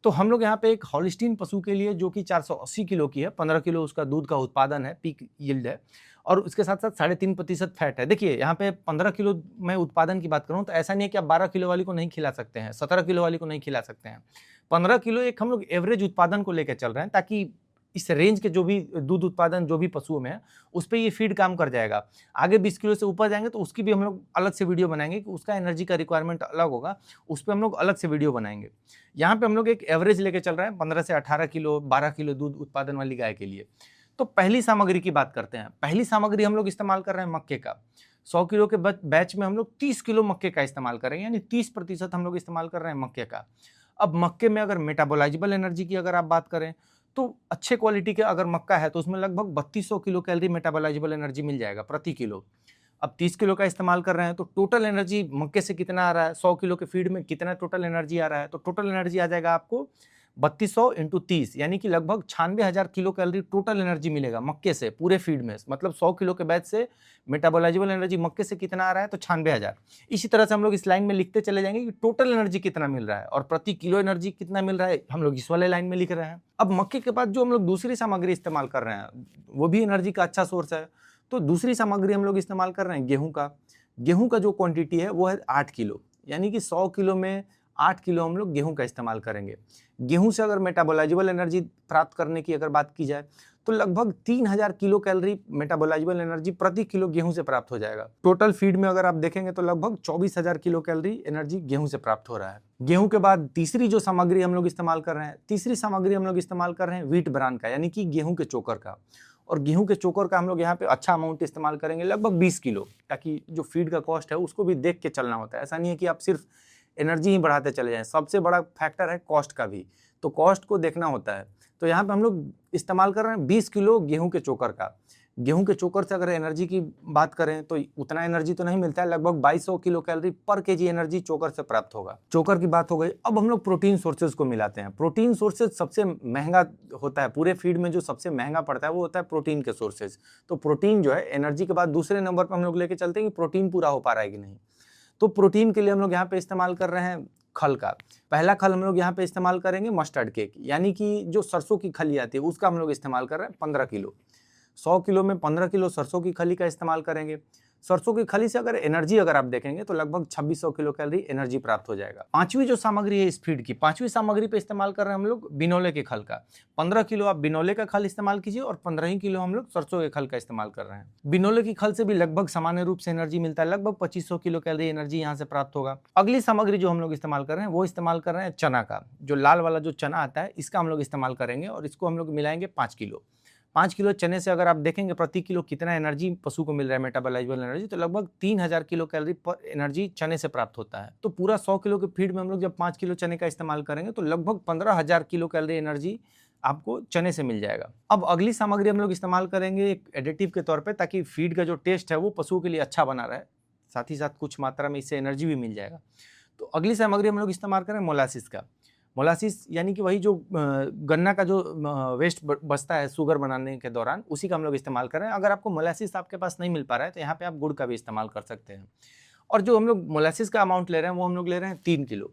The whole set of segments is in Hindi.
तो हम लोग यहाँ पे एक हॉलिस्टीन पशु के लिए जो कि 480 किलो की है, 15 किलो उसका दूध का उत्पादन है, पीक यील्ड है और उसके साथ-साथ 3.5% फैट है। देखिए यहाँ पे 15 किलो मैं उत्पादन की बात करूँ तो ऐसा नहीं है कि आप 12 किलो वाली को नहीं खिला सकते हैं, 17 किलो वाली को नहीं खिला सकते हैं। 15 किलो एक हम लोग एवरेज उत्पादन को लेके चल रहे हैं ताकि इस रेंज के जो भी दूध उत्पादन जो भी पशुओं में है, उस पे ये फीड काम कर जाएगा। आगे 20 किलो से ऊपर जाएँगे तो उसकी भी हम लोग अलग से वीडियो बनाएँगे कि उसका एनर्जी का रिक्वायरमेंट अलग होगा, उस पे हम लोग अलग से वीडियो बनाएँगे। यहाँ पे हम लोग एक एवरेज लेके चल रहे हैं 15 से 18 किलो, 12 किलो दूध उत्पादन वाली गाय के लिए। तो पहली सामग्री की बात करते हैं। पहली सामग्री हम लोग इस्तेमाल कर रहे हैं मक्के का। 100 किलो के बैच में हम लोग 30 किलो मक्के का इस्तेमाल कर रहे हैं, यानी 30% हम लोग इस्तेमाल कर रहे हैं मक्के का। अब मक्के में अगर मेटाबोलाइजेबल एनर्जी की अगर आप बात करें, तो अच्छे क्वालिटी के अगर मक्का है तो उसमें लगभग 3200 किलो कैलोरी मेटाबोलाइजेबल एनर्जी मिल जाएगा प्रति किलो। अब 30 किलो का इस्तेमाल कर रहे हैं तो टोटल एनर्जी मक्के से कितना आ रहा है, 100 किलो के फीड में कितना टोटल एनर्जी आ रहा है, तो टोटल एनर्जी आ जाएगा आपको 3200 इंटू 30 यानी कि लगभग 96,000 किलो कैलोरी टोटल एनर्जी मिलेगा मक्के से पूरे फीड में। मतलब 100 किलो के बैच से मेटाबोलाइजेबल एनर्जी मक्के से कितना आ रहा है, तो 96,000। इसी तरह से हम लोग इस लाइन में लिखते चले जाएंगे कि टोटल एनर्जी कितना मिल रहा है और प्रति किलो एनर्जी कितना मिल रहा है, हम लोग इस वाले लाइन में लिख रहे हैं। अब मक्के के बाद जो हम लोग दूसरी सामग्री इस्तेमाल कर रहे हैं वो भी एनर्जी का अच्छा सोर्स है। तो दूसरी सामग्री हम लोग इस्तेमाल कर रहे हैं गेहूं का। गेहूं का जो क्वांटिटी है वो है 8 किलो, यानी कि 100 किलो में 8 किलो हम लोग गेहूं का इस्तेमाल करेंगे। गेहूं से अगर मेटाबोलाइजेबल एनर्जी प्राप्त करने की अगर बात की जाए तो लगभग 3000 किलो कैलोरी मेटाबोलाइजेबल एनर्जी प्रति किलो गेहूं से प्राप्त हो जाएगा। टोटल फीड में अगर आप देखेंगे तो लगभग 24,000 किलो कैलोरी एनर्जी गेहूं से प्राप्त हो रहा है। गेहूं के बाद तीसरी जो सामग्री हम लोग इस्तेमाल कर रहे हैं, तीसरी सामग्री हम लोग इस्तेमाल कर रहे हैं व्हीट ब्रान का, यानी कि गेहूं के चोकर का। और गेहूं के चोकर का हम लोग यहाँ पे अच्छा अमाउंट इस्तेमाल करेंगे, लगभग 20 किलो, ताकि जो फीड का कॉस्ट है उसको भी देख के चलना होता है। ऐसा नहीं है कि आप सिर्फ एनर्जी ही बढ़ाते चले जाएं, सबसे बड़ा फैक्टर है कॉस्ट का भी, तो कॉस्ट को देखना होता है। तो यहाँ पे हम लोग इस्तेमाल कर रहे हैं 20 किलो गेहूं के चोकर का। गेहूं के चोकर से अगर एनर्जी की बात करें तो उतना एनर्जी तो नहीं मिलता है, लगभग 2200 किलो कैलोरी पर केजी एनर्जी चोकर से प्राप्त होगा। चोकर की बात हो गई। अब हम लोग प्रोटीन सोर्सेज को मिलाते हैं। प्रोटीन सोर्सेज सबसे महंगा होता है, पूरे फीड में जो सबसे महंगा पड़ता है वो होता है प्रोटीन के सोर्सेज। तो प्रोटीन जो है एनर्जी के बाद दूसरे नंबर पर हम लोग लेके चलते हैं कि प्रोटीन पूरा हो पा रहा है कि नहीं। तो प्रोटीन के लिए हम लोग यहाँ पे इस्तेमाल कर रहे हैं खल का। पहला खल हम लोग यहाँ पे इस्तेमाल करेंगे मस्टर्ड केक, यानी कि जो सरसों की खली आती है उसका हम लोग इस्तेमाल कर रहे हैं 15 किलो। 100 किलो में 15 किलो सरसों की खली का इस्तेमाल करेंगे। सरसों की खली से अगर एनर्जी अगर आप देखेंगे तो लगभग 2600 किलो कैलोरी एनर्जी प्राप्त हो जाएगा। पांचवी जो सामग्री है इस फीड की, पांचवी सामग्री पे इस्तेमाल कर रहे हैं हम लोग बिनोले के खल का। 15 किलो आप बिनोले का खल इस्तेमाल कीजिए और 15 ही किलो हम लोग सरसों के खल का इस्तेमाल कर रहे हैं। बिनोले की खल से भी लगभग सामान्य रूप से एनर्जी मिलता है, लगभग 2500 किलो कैलोरी एनर्जी यहाँ से प्राप्त होगा। अगली सामग्री जो हम लोग इस्तेमाल कर रहे हैं वो इस्तेमाल कर रहे हैं चना का। जो लाल वाला जो चना आता है इसका हम लोग इस्तेमाल करेंगे और इसको हम लोग मिलाएंगे 5 किलो। 5 किलो चने से अगर आप देखेंगे प्रति किलो कितना एनर्जी पशु को मिल रहा है मेटाबोलाइजेबल एनर्जी, तो लगभग 3000 किलो कैलोरी पर एनर्जी चने से प्राप्त होता है। तो पूरा 100 किलो के फीड में हम लोग जब 5 किलो चने का इस्तेमाल करेंगे तो लगभग 15,000 किलो कैलोरी एनर्जी आपको चने से मिल जाएगा। अब अगली सामग्री हम लोग इस्तेमाल करेंगे एक एडिटिव के तौर पर, ताकि फीड का जो टेस्ट है वो पशुओं के लिए अच्छा बना रहे, साथ ही साथ कुछ मात्रा में इससे एनर्जी भी मिल जाएगा। तो अगली सामग्री हम लोग इस्तेमाल करें मोलासिस का। मोलासिस यानी कि वही जो गन्ना का जो वेस्ट बचता है शुगर बनाने के दौरान, उसी का हम लोग इस्तेमाल कर रहे हैं। अगर आपको मोलासिस आपके पास नहीं मिल पा रहा है तो यहाँ पे आप गुड़ का भी इस्तेमाल कर सकते हैं। और जो हम लोग मोलासिस का अमाउंट ले रहे हैं वो हम लोग ले रहे हैं 3 किलो।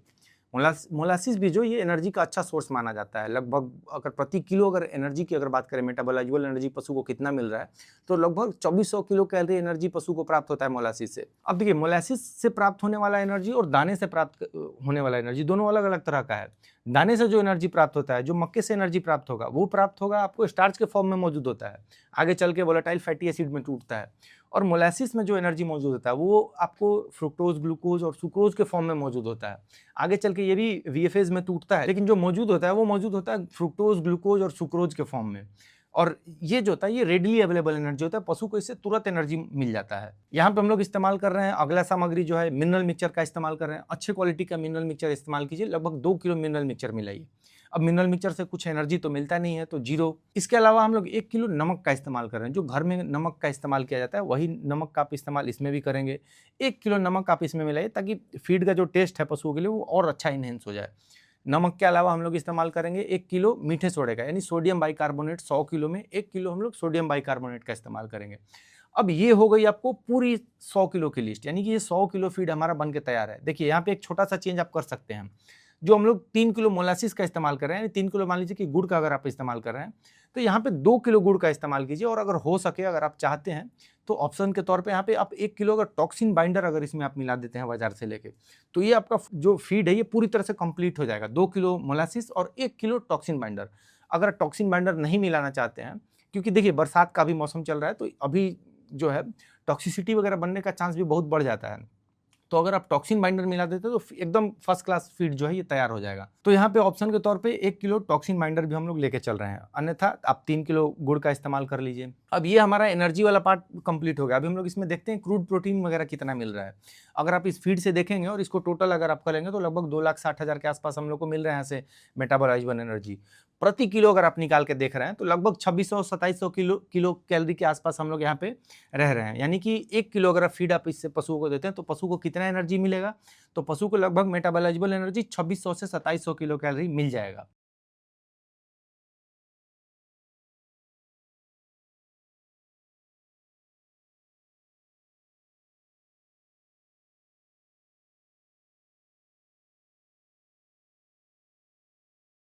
मोलासिस भी जो ये एनर्जी का अच्छा सोर्स माना जाता है। लगभग अगर प्रति किलो अगर एनर्जी की अगर बात करें, मेटाबोलाइजेबल एनर्जी पशु को कितना मिल रहा है, तो लगभग 2400 किलो कैलोरी एनर्जी पशु को प्राप्त होता है मोलासिस से। अब देखिए मोलासिस से प्राप्त होने वाला एनर्जी और दाने से प्राप्त होने वाला एनर्जी दोनों अलग अलग तरह का है। दाने से जो एनर्जी प्राप्त होता है, जो मक्के से एनर्जी प्राप्त होगा, वो प्राप्त होगा आपको स्टार्च के फॉर्म में मौजूद होता है, आगे चल के वोलेटाइल फैटी एसिड में टूटता है। और मोलासिस में जो एनर्जी मौजूद होता है वो आपको फ्रुक्टोज, ग्लूकोज और सुक्रोज के फॉर्म में मौजूद होता है। आगे चल के ये भी वीएफएस में टूटता है, लेकिन जो मौजूद होता है वो मौजूद होता है फ्रुक्टोज, ग्लूकोज और सुक्रोज के फॉर्म में। और ये जो होता है ये रेडली अवेलेबल एनर्जी होता है, पशु को इससे तुरंत एनर्जी मिल जाता है। यहाँ पे हम लोग इस्तेमाल कर रहे हैं अगला सामग्री जो है मिनरल मिक्सचर का इस्तेमाल कर रहे हैं। अच्छे क्वालिटी का मिनरल मिक्सचर इस्तेमाल कीजिए, लगभग 2 किलो मिनरल मिक्सचर मिलाइए। अब मिनरल मिक्सचर से कुछ एनर्जी तो मिलता नहीं है, तो 0। इसके अलावा हम लोग 1 किलो नमक का इस्तेमाल कर रहे हैं। जो घर में नमक का इस्तेमाल किया जाता है वही नमक का आप इस्तेमाल इसमें भी करेंगे। 1 किलो नमक आप इसमें मिलाइए ताकि फीड का जो टेस्ट है पशुओं के लिए वो और अच्छा इनहेंस हो जाए। नमक के अलावा हम लोग इस्तेमाल करेंगे 1 किलो मीठे सोडे का, यानी सोडियम बाइकार्बोनेट। 100 किलो में 1 किलो हम लोग सोडियम बाइकार्बोनेट का इस्तेमाल करेंगे। अब ये हो गई आपको पूरी 100 किलो की लिस्ट, यानी कि ये 100 किलो फीड हमारा बन के तैयार है। देखिए यहाँ पे एक छोटा सा चेंज आप कर सकते हैं। जो हम लोग 3 किलो मोलासिस का इस्तेमाल कर रहे हैं, 3 किलो मान लीजिए कि गुड़ का अगर आप इस्तेमाल कर रहे हैं, तो यहाँ पे 2 किलो गुड़ का इस्तेमाल कीजिए। और अगर हो सके, अगर आप चाहते हैं, तो ऑप्शन के तौर पे यहाँ पे आप 1 किलो अगर टॉक्सिन बाइंडर अगर इसमें आप मिला देते हैं बाजार से लेके, तो ये आपका जो फीड है ये पूरी तरह से कंप्लीट हो जाएगा। 2 किलो मोलासिस और 1 किलो टॉक्सिन बाइंडर। अगर टॉक्सिन बाइंडर नहीं मिलाना चाहते हैं, क्योंकि देखिए बरसात का भी मौसम चल रहा है, तो अभी जो है टॉक्सिसिटी वगैरह बनने का चांस भी बहुत बढ़ जाता है, तो अगर आप टॉक्सिन बाइंडर मिला देते हो तो एकदम फर्स्ट क्लास फीड जो है ये तैयार हो जाएगा। तो यहाँ पे ऑप्शन के तौर पे 1 किलो टॉक्सिन बाइंडर भी हम लोग लेके चल रहे हैं, अन्यथा आप 3 किलो गुड़ का इस्तेमाल कर लीजिए। अब ये हमारा एनर्जी वाला पार्ट कंप्लीट हो गया। अभी हम लोग इसमें देखते हैं क्रूड प्रोटीन वगैरह कितना मिल रहा है। अगर आप इस फीड से देखेंगे और इसको टोटल अगर आप करेंगे तो लगभग 2,60,000 के आसपास हम लोग को मिल रहे हैं यहाँ से मेटाबॉलाइजेबल एनर्जी प्रति किलो। अगर आप निकाल के देख रहे हैं तो लगभग 2600-2700 किलो कैलोरी के आसपास हम लोग यहाँ पे रह रहे हैं। यानी कि 1 किलो अगर फीड आप इससे पशुओं को देते हैं तो पशु को कितना एनर्जी मिलेगा, तो पशु को लगभग मेटाबॉलाइजेबल एनर्जी 2600 से 2700 किलो कैलोरी मिल जाएगा।